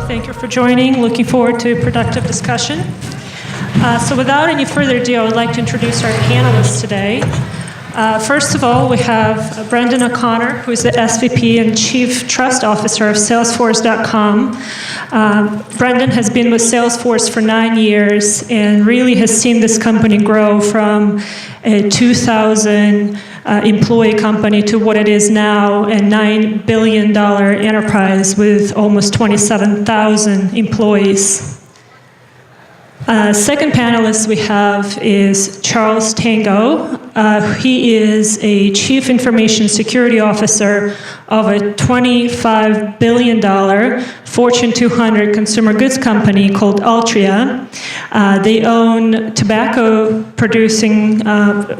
Thank you for joining. Looking forward to a productive discussion. So without any further ado, I would like to introduce our panelists today. First of all, we have Brendan O'Connor, who is the SVP and Chief Trust Officer of SalesForce.com. Brendan has been with Salesforce for 9 years and really has seen this company grow from a 2,000 employee company to what it is now, a $9 billion enterprise with almost 27,000 employees. Second panelist we have is Charles Tango. He is a Chief Information Security Officer of a $25 billion Fortune 200 consumer goods company called Altria. They own tobacco-producing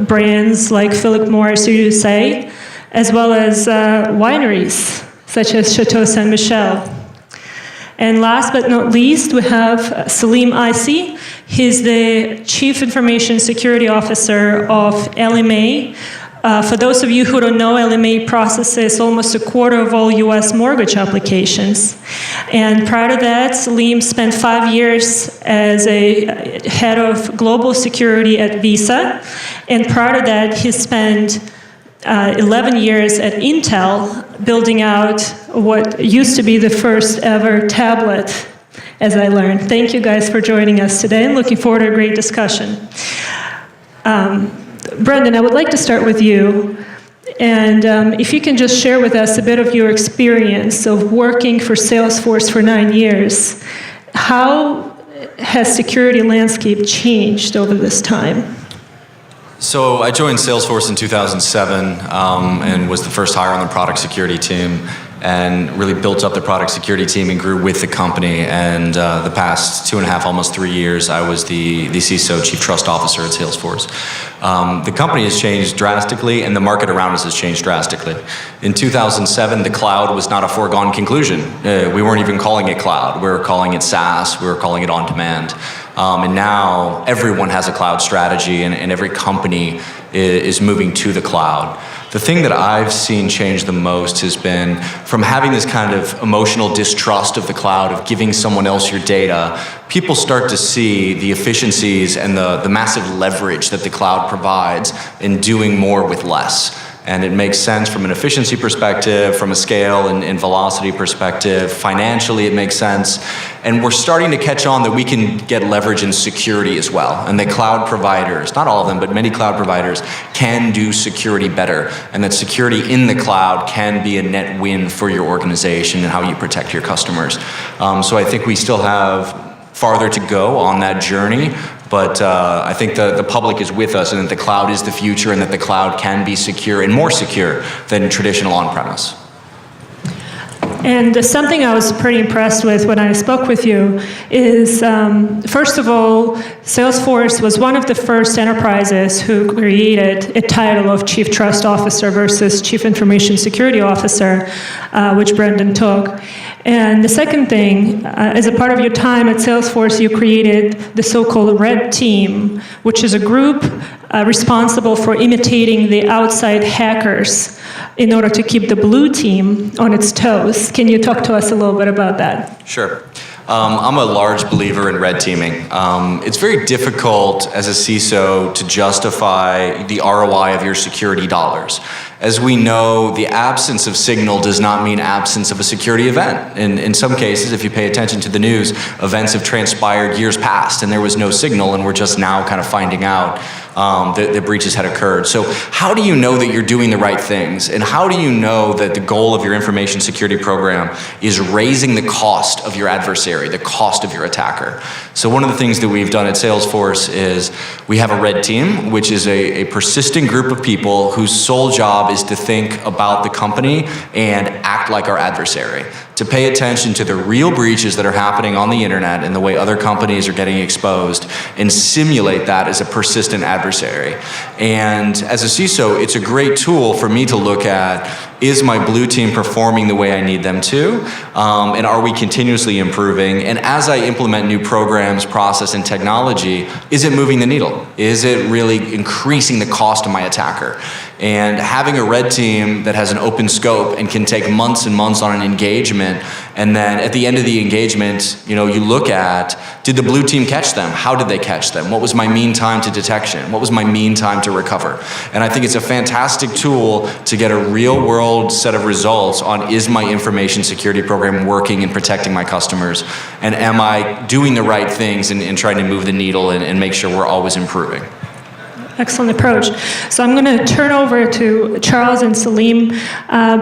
brands like Philip Morris USA, as well as wineries such as Chateau Saint Michel. And last but not least, we have Selim Aissi. He's the Chief Information Security Officer of Ellie. For those of you who don't know, Ellie processes almost a quarter of all U.S. mortgage applications. And prior to that, Selim spent 5 years as a head of global security at Visa. And prior to that, he spent 11 years at Intel building out what used to be the first ever tablet, as I learned. Thank you guys for joining us today. I'm looking forward to a great discussion. Brendan, I would like to start with you. And if you can just share with us a bit of your experience of working for Salesforce for 9 years, how has security landscape changed over this time? So I joined Salesforce in 2007 and was the first hire on the product security team, and really built up the product security team and grew with the company. And the past 2.5, almost 3 years, I was the CISO, Chief Trust Officer at Salesforce. The company has changed drastically, and the market around us has changed drastically. In 2007, the cloud was not a foregone conclusion. We weren't even calling it cloud. We were calling it SaaS. We were calling it on-demand. And now everyone has a cloud strategy, and every company is moving to the cloud. The thing that I've seen change the most has been from having this kind of emotional distrust of the cloud, of giving someone else your data. People start to see the efficiencies and the massive leverage that the cloud provides in doing more with less. And it makes sense from an efficiency perspective, from a scale and velocity perspective. Financially, it makes sense. And we're starting to catch on that we can get leverage in security as well. And the cloud providers, not all of them, but many cloud providers can do security better. And that security in the cloud can be a net win for your organization and how you protect your customers. So I think we still have farther to go on that journey. But I think the public is with us, and that the cloud is the future, and that the cloud can be secure and more secure than traditional on-premise. And something I was pretty impressed with when I spoke with you is, first of all, Salesforce was one of the first enterprises who created a title of Chief Trust Officer versus Chief Information Security Officer, which Brendan took. And the second thing, as a part of your time at Salesforce, you created the so-called Red Team, which is a group responsible for imitating the outside hackers in order to keep the blue team on its toes. Can you talk to us a little bit about that? Sure. I'm a large believer in red teaming. It's very difficult as a CISO to justify the ROI of your security dollars. As we know, the absence of signal does not mean absence of a security event. In some cases, if you pay attention to the news, events have transpired years past and there was no signal, and we're just now kind of finding out that breaches had occurred. So how do you know that you're doing the right things? And how do you know that the goal of your information security program is raising the cost of your adversary, the cost of your attacker? So one of the things that we've done at Salesforce is we have a red team, which is a persistent group of people whose sole job is to think about the company and act like our adversary, to pay attention to the real breaches that are happening on the internet and the way other companies are getting exposed, and simulate that as a persistent adversary. And as a CISO, it's a great tool for me to look at, is my blue team performing the way I need them to? And are we continuously improving? And as I implement new programs, process, and technology, is it moving the needle? Is it really increasing the cost of my attacker? And having a red team that has an open scope and can take months and months on an engagement And then at the end of the engagement, you look at, did the blue team catch them? How did they catch them? What was my mean time to detection? What was my mean time to recover? And I think it's a fantastic tool to get a real world set of results on, is my information security program working and protecting my customers? And am I doing the right things and trying to move the needle and make sure we're always improving? Excellent approach. So I'm going to turn over to Charles and Selim.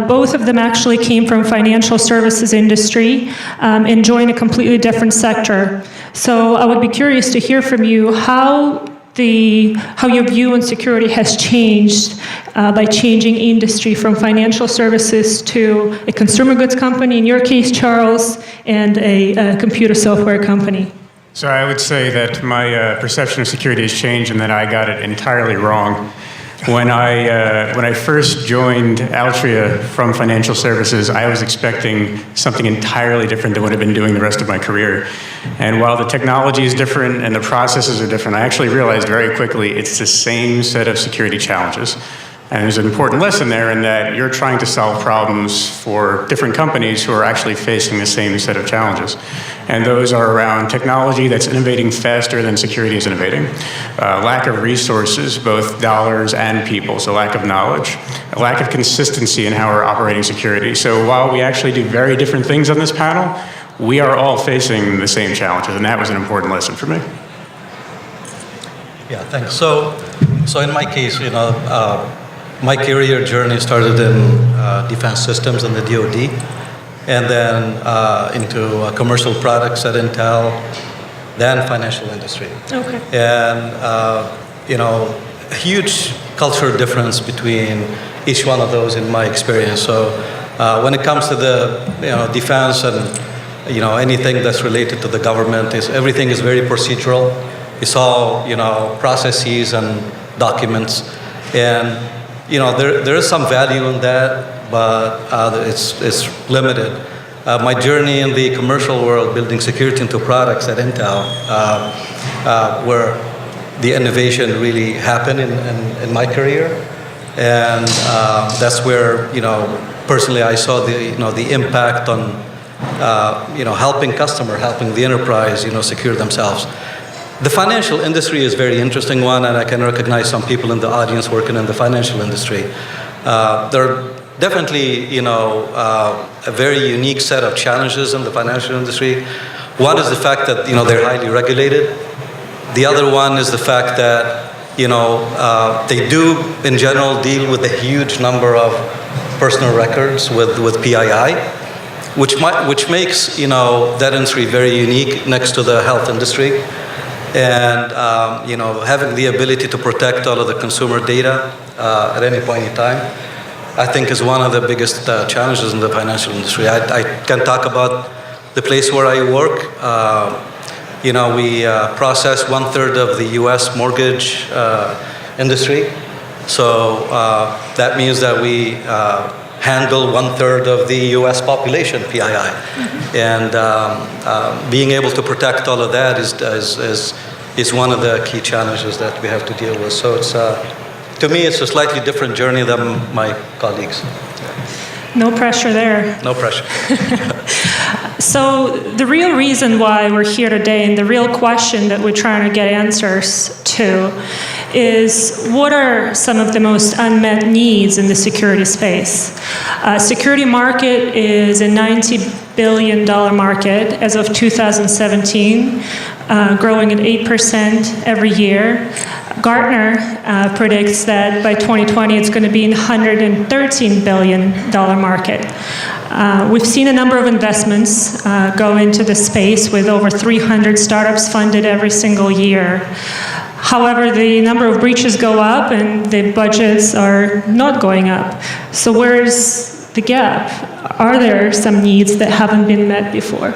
Both of them actually came from financial services industry and joined a completely different sector. So I would be curious to hear from you how your view on security has changed by changing industry from financial services to a consumer goods company, in your case, Charles, and a computer software company. So I would say that my perception of security has changed and that I got it entirely wrong. When I first joined Altria from financial services, I was expecting something entirely different than what I've been doing the rest of my career. And while the technology is different and the processes are different, I actually realized very quickly it's the same set of security challenges. And there's an important lesson there in that you're trying to solve problems for different companies who are actually facing the same set of challenges. And those are around technology that's innovating faster than security is innovating, lack of resources, both dollars and people, so lack of knowledge, a lack of consistency in how we're operating security. So while we actually do very different things on this panel, we are all facing the same challenges, and that was an important lesson for me. Yeah, thanks. So in my case, my career journey started in defense systems in the DoD, and then into commercial products at Intel, then financial industry. Okay. And a huge cultural difference between each one of those in my experience. So when it comes to the defense and anything that's related to the government, everything is very procedural. It's all processes and documents, and there is some value in that, but it's limited. My journey in the commercial world, building security into products at Intel, where the innovation really happened in my career, and that's where personally I saw the impact on helping the enterprise secure themselves. The financial industry is a very interesting one, and I can recognize some people in the audience working in the financial industry. There are definitely, a very unique set of challenges in the financial industry. One is the fact that, they're highly regulated. The other one is the fact that, they do, in general, deal with a huge number of personal records with PII, which makes, that industry very unique next to the health industry. And having the ability to protect all of the consumer data at any point in time, I think is one of the biggest challenges in the financial industry. I can talk about the place where I work. We process 1/3 of the U.S. mortgage industry. So that means that we handle 1/3 of the U.S. population PII. Mm-hmm. And being able to protect all of that is one of the key challenges that we have to deal with. So it's, to me, it's a slightly different journey than my colleagues. No pressure there. No pressure. So the real reason why we're here today, and the real question that we're trying to get answers to, is what are some of the most unmet needs in the security space? Security market is a $90 billion market as of 2017, growing at 8% every year. Gartner predicts that by 2020 it's going to be a $113 billion market. We've seen a number of investments go into the space with over 300 startups funded every single year. However, the number of breaches go up and the budgets are not going up. So where's the gap? Are there some needs that haven't been met before?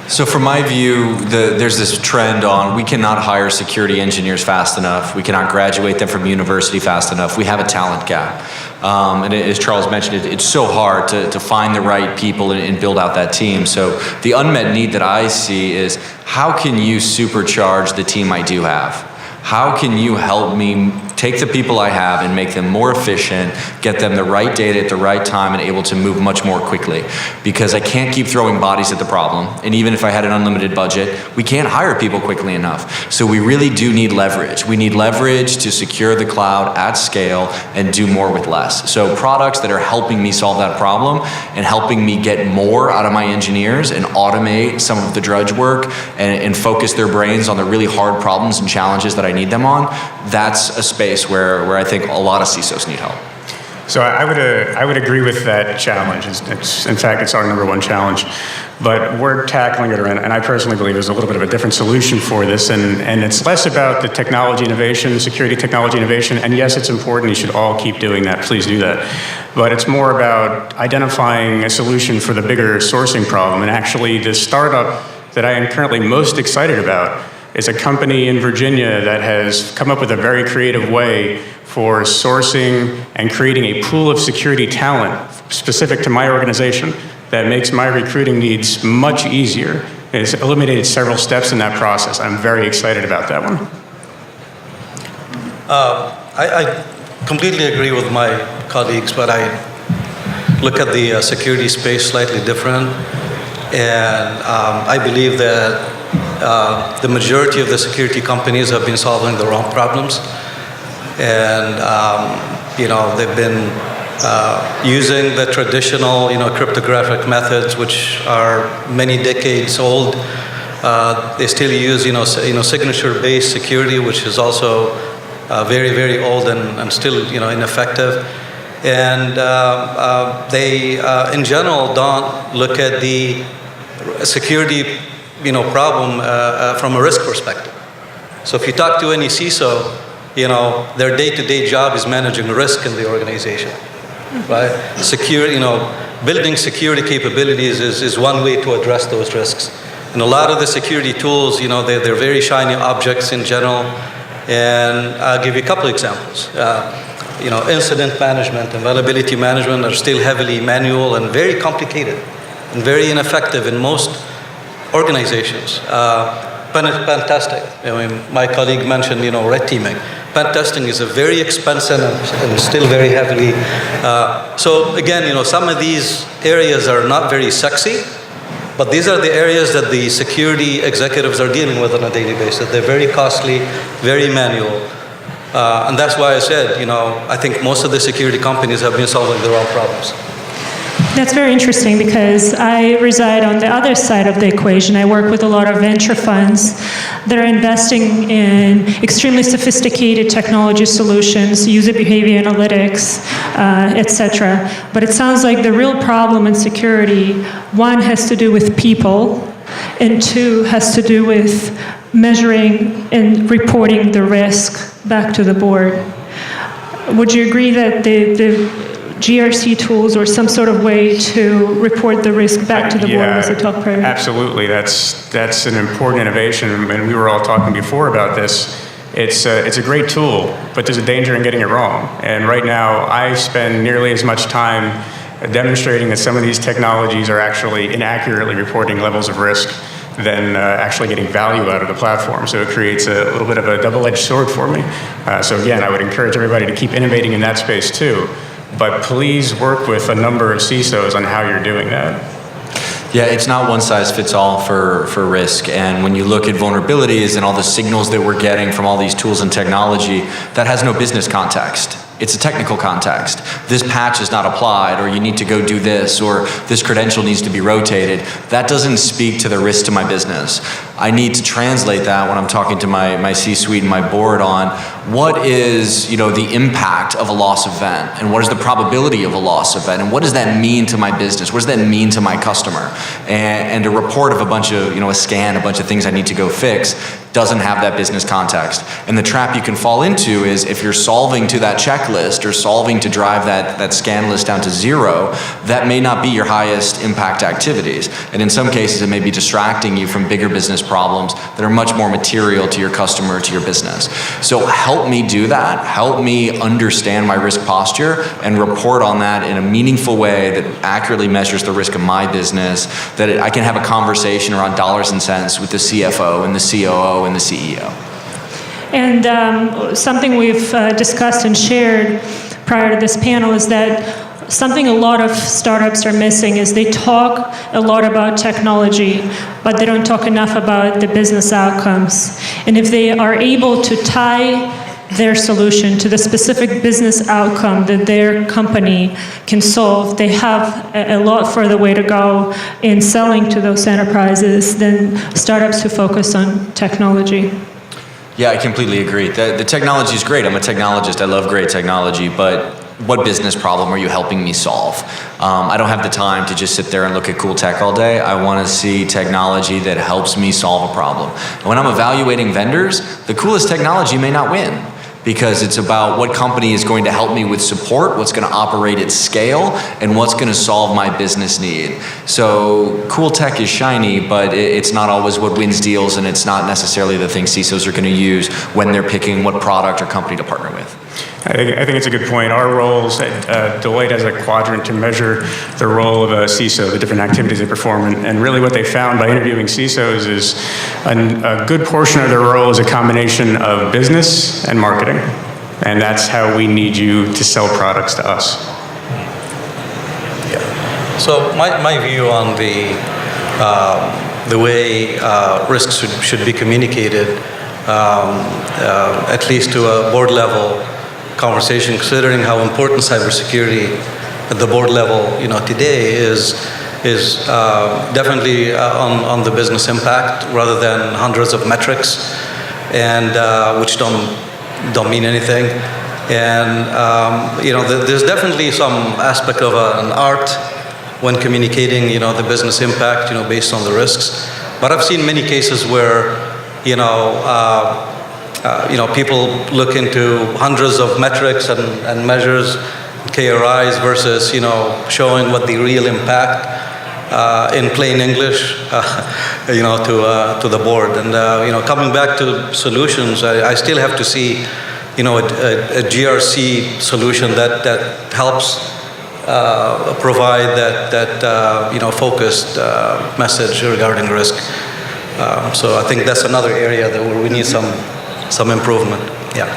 So from my view, there's this trend on we cannot hire security engineers fast enough. We cannot graduate them from university fast enough. We have a talent gap. And as Charles mentioned, it's so hard to find the right people and build out that team. So the unmet need that I see is how can you supercharge the team I do have? How can you help me take the people I have and make them more efficient, get them the right data at the right time and able to move much more quickly. Because I can't keep throwing bodies at the problem. And even if I had an unlimited budget, we can't hire people quickly enough. So we really do need leverage. We need leverage to secure the cloud at scale and do more with less. So products that are helping me solve that problem and helping me get more out of my engineers and automate some of the drudge work and focus their brains on the really hard problems and challenges that I need them on, that's a space where I think a lot of CISOs need help. So I would agree with that challenge. In fact, it's our number one challenge. But we're tackling it around, and I personally believe there's a little bit of a different solution for this, and it's less about the technology innovation, security technology innovation, and yes, it's important, you should all keep doing that, please do that. But it's more about identifying a solution for the bigger sourcing problem, and actually the startup that I am currently most excited about is a company in Virginia that has come up with a very creative way for sourcing and creating a pool of security talent specific to my organization that makes my recruiting needs much easier. It's eliminated several steps in that process. I'm very excited about that one. I completely agree with my colleagues, but I look at the security space slightly different. And I believe that the majority of the security companies have been solving the wrong problems. And, they've been using the traditional, cryptographic methods, which are many decades old. They still use, signature-based security, which is also very, very old and still, ineffective. And they, in general, don't look at the security, problem from a risk perspective. So if you talk to any CISO, their day-to-day job is managing risk in the organization, right? Building security capabilities is one way to address those risks. And a lot of the security tools, they're very shiny objects in general. And I'll give you a couple examples. Incident management and vulnerability management are still heavily manual and very complicated and very ineffective in most organizations. Pen testing. My colleague mentioned, red teaming. Pen testing is a very expensive and still very heavily. So again, some of these areas are not very sexy, but these are the areas that the security executives are dealing with on a daily basis. They're very costly, very manual. And that's why I said, I think most of the security companies have been solving the wrong problems. That's very interesting because I reside on the other side of the equation. I work with a lot of venture funds that are investing in extremely sophisticated technology solutions, user behavior analytics, etc. But it sounds like the real problem in security, one, has to do with people, and two, has to do with measuring and reporting the risk back to the board. Would you agree that the GRC tools or some sort of way to report the risk back to the board was a top priority? Absolutely. That's an important innovation, and we were all talking before about this. It's a great tool, but there's a danger in getting it wrong. And right now, I spend nearly as much time demonstrating that some of these technologies are actually inaccurately reporting levels of risk than actually getting value out of the platform. So it creates a little bit of a double-edged sword for me. So again, I would encourage everybody to keep innovating in that space too. But please work with a number of CISOs on how you're doing that. Yeah, it's not one size fits all for risk. And when you look at vulnerabilities and all the signals that we're getting from all these tools and technology, that has no business context. It's a technical context. This patch is not applied, or you need to go do this, or this credential needs to be rotated. That doesn't speak to the risk to my business. I need to translate that when I'm talking to my C-suite and my board on what is, the impact of a loss event, and what is the probability of a loss event, and what does that mean to my business? What does that mean to my customer? And a report of a bunch of, a scan, a bunch of things I need to go fix doesn't have that business context. And the trap you can fall into is if you're solving to that checklist or solving to drive that scan list down to zero, that may not be your highest impact activities. And in some cases, it may be distracting you from bigger business problems that are much more material to your customer, to your business. So help me do that. Help me understand my risk posture and report on that in a meaningful way that accurately measures the risk of my business, that I can have a conversation around dollars and cents with the CFO and the COO and the CEO. And something we've discussed and shared prior to this panel is that something a lot of startups are missing is they talk a lot about technology, but they don't talk enough about the business outcomes. And if they are able to tie their solution to the specific business outcome that their company can solve, they have a lot further way to go in selling to those enterprises than startups who focus on technology. Yeah, I completely agree. The technology is great. I'm a technologist. I love great technology, but what business problem are you helping me solve? I don't have the time to just sit there and look at cool tech all day. I want to see technology that helps me solve a problem. And when I'm evaluating vendors, the coolest technology may not win, because it's about what company is going to help me with support, what's going to operate at scale, and what's going to solve my business need. So cool tech is shiny, but it's not always what wins deals, and it's not necessarily the thing CISOs are going to use when they're picking what product or company to partner with. I think it's a good point. Our roles at Deloitte has a quadrant to measure the role of a CISO, the different activities they perform, and really what they found by interviewing CISOs is a good portion of their role is a combination of business and marketing, and that's how we need you to sell products to us. Yeah. So my view on the way risks should be communicated, at least to a board level conversation, considering how important cybersecurity at the board level, today is definitely on the business impact rather than hundreds of metrics, and which don't mean anything. And there's definitely some aspect of an art when communicating, the business impact, based on the risks. But I've seen many cases where, people look into hundreds of metrics and measures, KRIs versus, showing what the real impact in plain English, to the board. And, coming back to solutions, I still have to see, a GRC solution that helps provide that focused message regarding risk. So I think that's another area where we need some improvement. Yeah.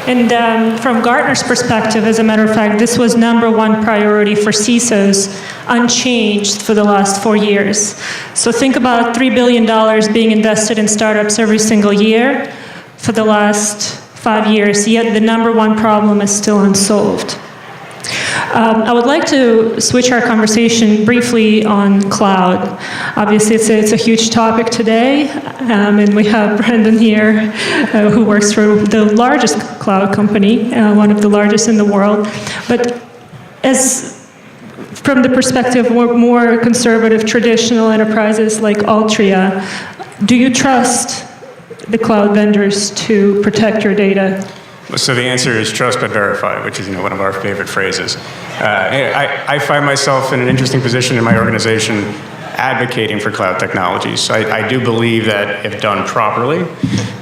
And from Gartner's perspective, as a matter of fact, this was #1 priority for CISOs, unchanged for the last 4 years. So think about $3 billion being invested in startups every single year for the last 5 years, yet the #1 problem is still unsolved. I would like to switch our conversation briefly on cloud. Obviously, it's a huge topic today, and we have Brendan here, who works for the largest cloud company, one of the largest in the world. But from the perspective of more conservative, traditional enterprises like Altria, do you trust the cloud vendors to protect your data? So the answer is trust but verify, which is one of our favorite phrases. I find myself in an interesting position in my organization advocating for cloud technologies. I do believe that if done properly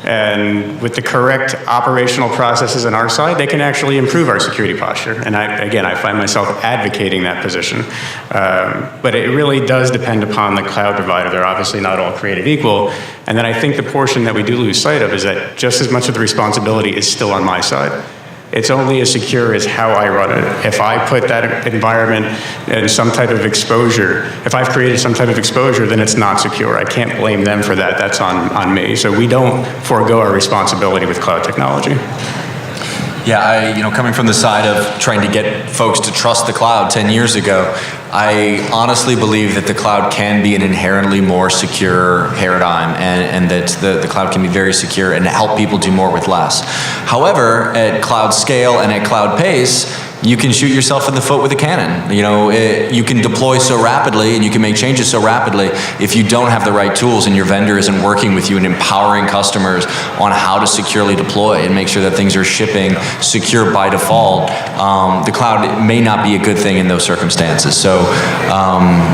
and with the correct operational processes on our side, they can actually improve our security posture. And I find myself advocating that position. But it really does depend upon the cloud provider. They're obviously not all created equal. And then I think the portion that we do lose sight of is that just as much of the responsibility is still on my side. It's only as secure as how I run it. If I put that environment in some type of exposure, if I've created some type of exposure, then it's not secure. I can't blame them for that. That's on me. So we don't forego our responsibility with cloud technology. Yeah, coming from the side of trying to get folks to trust the cloud 10 years ago, I honestly believe that the cloud can be an inherently more secure paradigm, and that the cloud can be very secure and help people do more with less. However, at cloud scale and at cloud pace, you can shoot yourself in the foot with a cannon. You can deploy so rapidly and you can make changes so rapidly if you don't have the right tools and your vendor isn't working with you and empowering customers on how to securely deploy and make sure that things are shipping secure by default. The cloud may not be a good thing in those circumstances. So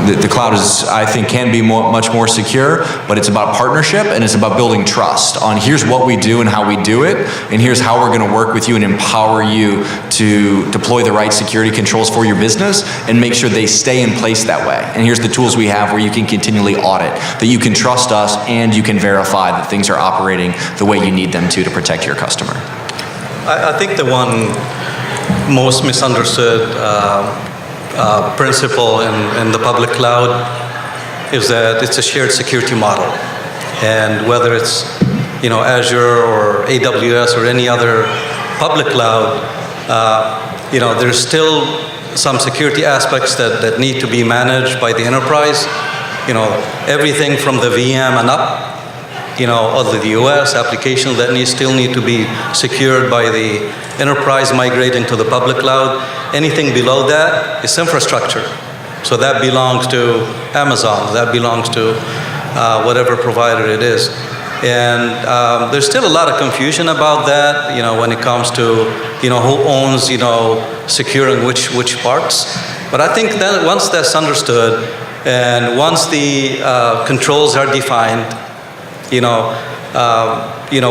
the cloud I think can be much more secure, but it's about partnership and it's about building trust on here's what we do and how we do it, and here's how we're going to work with you and empower you to deploy deploy the right security controls for your business and make sure they stay in place that way. And here's the tools we have where you can continually audit, that you can trust us and you can verify that things are operating the way you need them to protect your customer. I think the one most misunderstood principle in the public cloud is that it's a shared security model. And whether it's Azure or AWS or any other public cloud, there's still some security aspects that need to be managed by the enterprise. Everything from the VM and up, all the US applications that still need to be secured by the enterprise migrating to the public cloud. Anything below that is infrastructure. So that belongs to Amazon, that belongs to whatever provider it is. And there's still a lot of confusion about that, when it comes to, who owns, securing which parts. But I think that once that's understood, and once the controls are defined,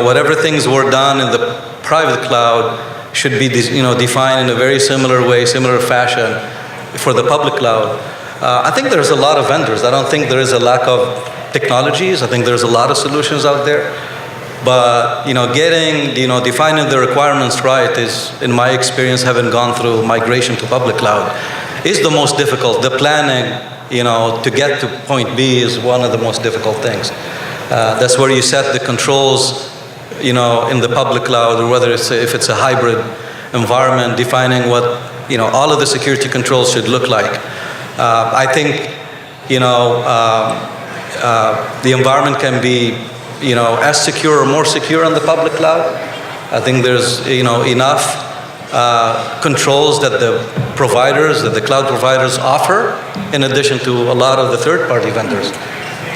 whatever things were done in the private cloud should be, defined in a very similar way, similar fashion for the public cloud. I think there's a lot of vendors. I don't think there is a lack of technologies. I think there's a lot of solutions out there. But, getting, defining the requirements right is, in my experience, having gone through migration to public cloud, is the most difficult. The planning, to get to point B is one of the most difficult things. That's where you set the controls, in the public cloud, or whether if it's a hybrid environment, defining what, all of the security controls should look like. I think, the environment can be, as secure or more secure on the public cloud. I think there's, enough controls that the cloud providers offer, in addition to a lot of the third-party vendors.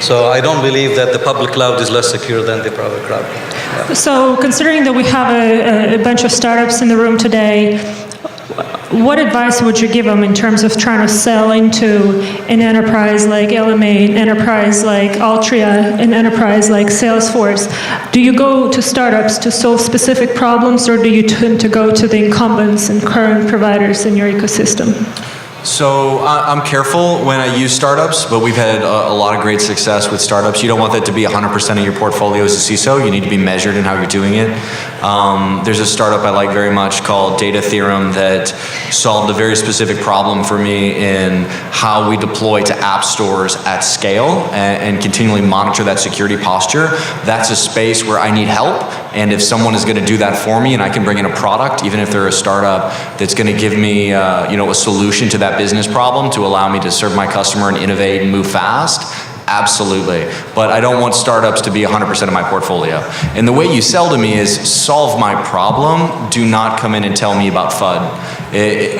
So I don't believe that the public cloud is less secure than the private cloud. Yeah. So considering that we have a bunch of startups in the room today, what advice would you give them in terms of trying to sell into an enterprise like Ellie, an enterprise like Altria, an enterprise like SalesForce? Do you go to startups to solve specific problems, or do you tend to go to the incumbents and current providers in your ecosystem? So I'm careful when I use startups, but we've had a lot of great success with startups. You don't want that to be 100% of your portfolio as a CISO. You need to be measured in how you're doing it. There's a startup I like very much called Data Theorem that solved a very specific problem for me in how we deploy to app stores at scale and continually monitor that security posture. That's a space where I need help. And if someone is going to do that for me, and I can bring in a product, even if they're a startup, that's going to give me a solution to that business problem to allow me to serve my customer and innovate and move fast, absolutely. But I don't want startups to be 100% of my portfolio. And the way you sell to me is solve my problem. Do not come in and tell me about FUD.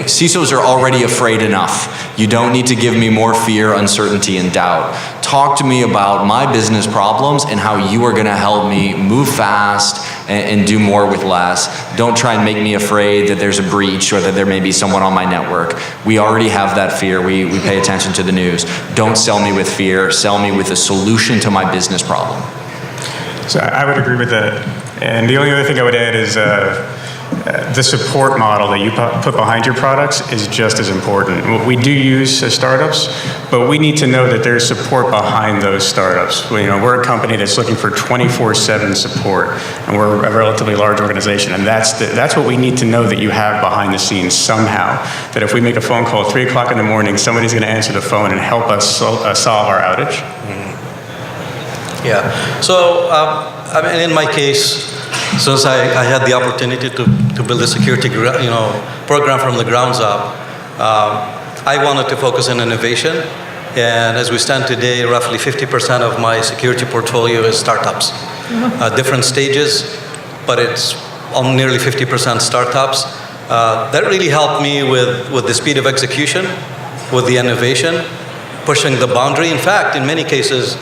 CISOs are already afraid enough. You don't need to give me more fear, uncertainty, and doubt. Talk to me about my business problems and how you are going to help me move fast and do more with less. Don't try and make me afraid that there's a breach or that there may be someone on my network. We already have that fear. We pay attention to the news. Don't sell me with fear. Sell me with a solution to my business problem. So I would agree with that. And the only other thing I would add is the support model that you put behind your products is just as important. We do use startups, but we need to know that there's support behind those startups. We're a company that's looking for 24/7 support, and we're a relatively large organization, and that's what we need to know that you have behind the scenes somehow. That if we make a phone call at 3 o'clock in the morning, somebody's going to answer the phone and help us solve our outage. Yeah. So, in my case, since I had the opportunity to build a security program from the ground up, I wanted to focus on innovation. And as we stand today, roughly 50% of my security portfolio is startups. Different stages, but it's nearly 50% startups. That really helped me with the speed of execution, with the innovation, pushing the boundary. In fact, in many cases,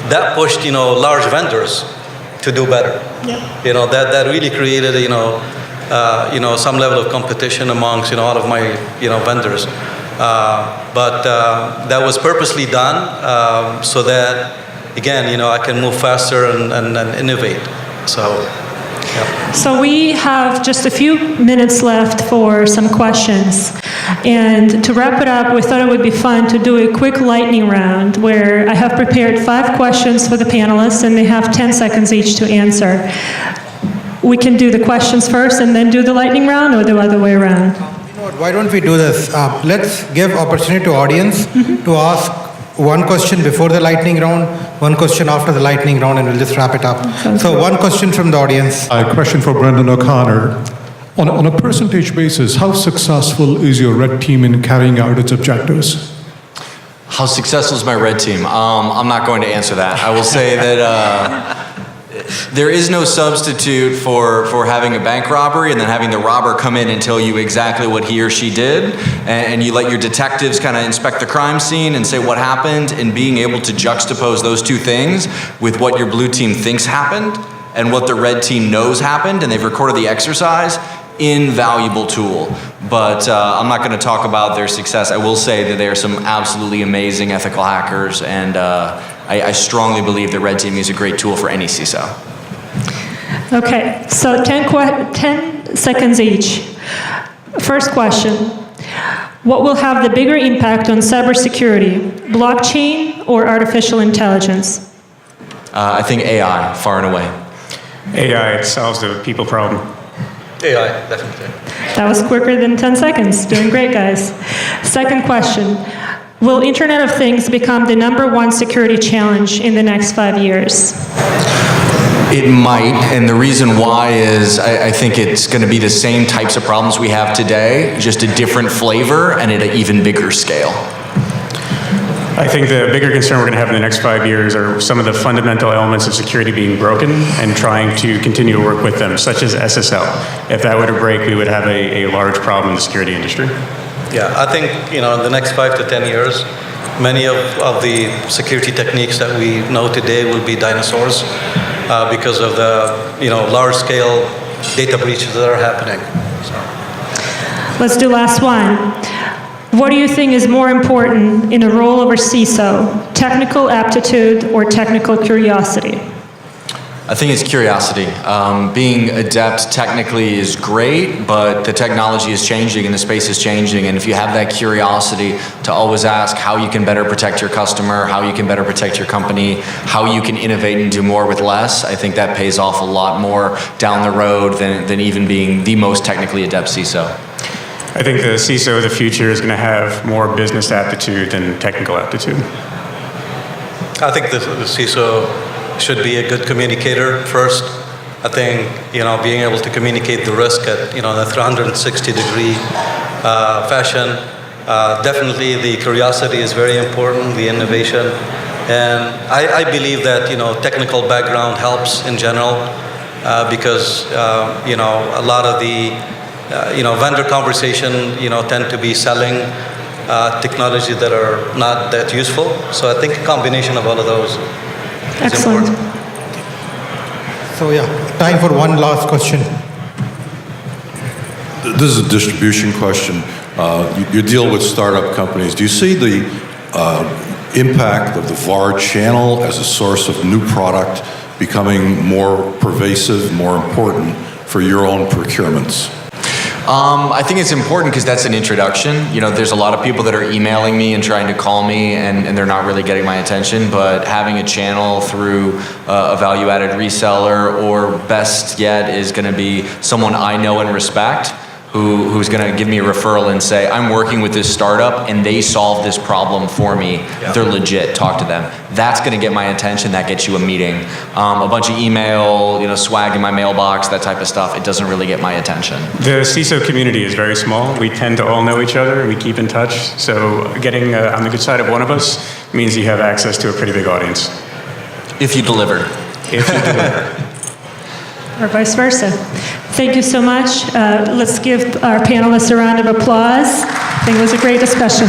that pushed large vendors to do better. Yeah. That really created some level of competition amongst all of my vendors. But that was purposely done so that, again, I can move faster and innovate. So. So we have just a few minutes left for some questions. And to wrap it up, we thought it would be fun to do a quick lightning round where I have prepared 5 questions for the panelists and they have 10 seconds each to answer. We can do the questions first and then do the lightning round, or the other way around? You know what, why don't we do this? Let's give opportunity to audience to ask one question before the lightning round, one question after the lightning round, and we'll just wrap it up. So one question from the audience. A question for Brendan O'Connor. On a percentage basis, how successful is your red team in carrying out its objectives? How successful is my red team? I'm not going to answer that. I will say that there is no substitute for having a bank robbery and then having the robber come in and tell you exactly what he or she did, and you let your detectives kind of inspect the crime scene and say what happened, and being able to juxtapose those two things with what your blue team thinks happened and what the red team knows happened, and they've recorded the exercise. Invaluable tool, but I'm not going to talk about their success. I will say that they are some absolutely amazing ethical hackers, and I strongly believe the red team is a great tool for any CISO. Okay, so 10 seconds each. First question. What will have the bigger impact on cybersecurity, blockchain or artificial intelligence? I think AI, far and away. AI solves the people problem. AI, definitely. That was quicker than 10 seconds. Doing great, guys. Second question. Will Internet of Things become the #1 security challenge in the next 5 years? It might, and the reason why is I think it's going to be the same types of problems we have today, just a different flavor and at an even bigger scale. I think the bigger concern we're going to have in the next 5 years are some of the fundamental elements of security being broken and trying to continue to work with them, such as SSL. If that were to break, we would have a large problem in the security industry. Yeah, I think, in the next 5 to 10 years, many of the security techniques that we know today will be dinosaurs because of the, large-scale data breaches that are happening. So. Let's do last one. What do you think is more important in a role of a CISO, technical aptitude or technical curiosity? I think it's curiosity. Being adept technically is great, but the technology is changing and the space is changing, and if you have that curiosity to always ask how you can better protect your customer, how you can better protect your company, how you can innovate and do more with less, I think that pays off a lot more down the road than even being the most technically adept CISO. I think the CISO of the future is going to have more business aptitude than technical aptitude. I think the CISO should be a good communicator first. I think, being able to communicate the risk at, the 360-degree fashion. Definitely the curiosity is very important, the innovation. And I believe that, technical background helps in general because, a lot of the vendor conversation, tend to be selling technology that are not that useful. So I think a combination of all of those is Excellent. important. So yeah, time for one last question. This is a distribution question. You deal with startup companies. Do you see the impact of the VAR channel as a source of new product becoming more pervasive, more important for your own procurements? I think it's important because that's an introduction. There's a lot of people that are emailing me and trying to call me, and they're not really getting my attention, but having a channel through a value-added reseller, or best yet is going to be someone I know and respect, who's going to give me a referral and say, I'm working with this startup and they solve this problem for me. Yeah. They're legit, talk to them. That's going to get my attention, that gets you a meeting. A bunch of email, swag in my mailbox, that type of stuff, it doesn't really get my attention. The CISO community is very small. We tend to all know each other and we keep in touch. So getting on the good side of one of us means you have access to a pretty big audience. If you deliver. If you deliver. Or vice versa. Thank you so much. Let's give our panelists a round of applause. I think it was a great discussion.